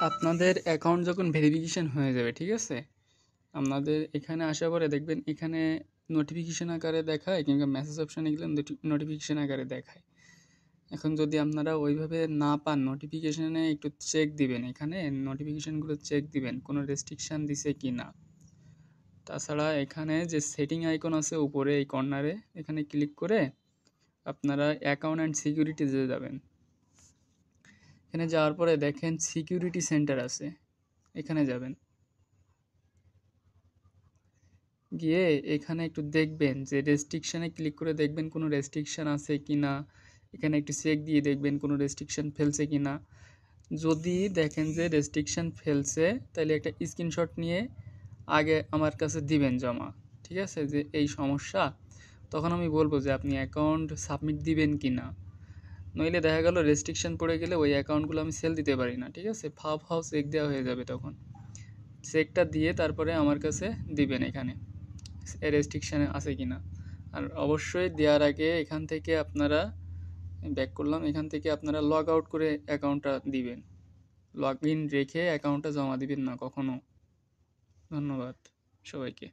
আপনাদের অ্যাকাউন্ট যখন ভেরিফিকেশন হয়ে যাবে, ঠিক আছে, আপনাদের এখানে আসার পরে দেখবেন এখানে নোটিফিকেশন আকারে দেখায় কিংবা মেসেজ অপশানে গেলে নোটিফিকেশন আকারে দেখায়। এখন যদি আপনারা ওইভাবে না পান, নোটিফিকেশানে একটু চেক দিবেন, এখানে নোটিফিকেশানগুলো চেক দিবেন কোনো রেস্ট্রিকশান দিছে কি না। তাছাড়া এখানে যে সেটিং আইকন আছে উপরে এই কর্নারে, এখানে ক্লিক করে আপনারা অ্যাকাউন্ট অ্যান্ড সিকিউরিটিতে যাবেন। এখানে যাওয়ার পরে দেখেন সিকিউরিটি সেন্টার আছে, এখানে যাবেন। গিয়ে এখানে একটু দেখবেন যে রেস্ট্রিকশানে ক্লিক করে দেখবেন কোনো রেস্ট্রিকশান আছে কি না। এখানে একটু চেক দিয়ে দেখবেন কোনো রেস্ট্রিকশান ফেলছে কি না। যদি দেখেন যে রেস্ট্রিকশান ফেলছে তাহলে একটা স্ক্রিনশট নিয়ে আগে আমার কাছে দিবেন জমা, ঠিক আছে, যে এই সমস্যা। তখন আমি বলবো যে আপনি অ্যাকাউন্ট সাবমিট দিবেন কি না। নইলে দেখা গেল রেস্ট্রিকশান পড়ে গেলে ওই অ্যাকাউন্টগুলো আমি সেল দিতে পারি না, ঠিক আছে। ফাও চেক দেওয়া হয়ে যাবে, তখন চেকটা দিয়ে তারপরে আমার কাছে দিবেন এখানে রেস্ট্রিকশানে আছে কি না। আর অবশ্যই দেওয়ার আগে এখান থেকে আপনারা ব্যাক করলাম, এখান থেকে আপনারা লগ আউট করে অ্যাকাউন্টটা দিবেন। লগ ইন রেখে অ্যাকাউন্টটা জমা দিবেন না কখনো। ধন্যবাদ সবাইকে।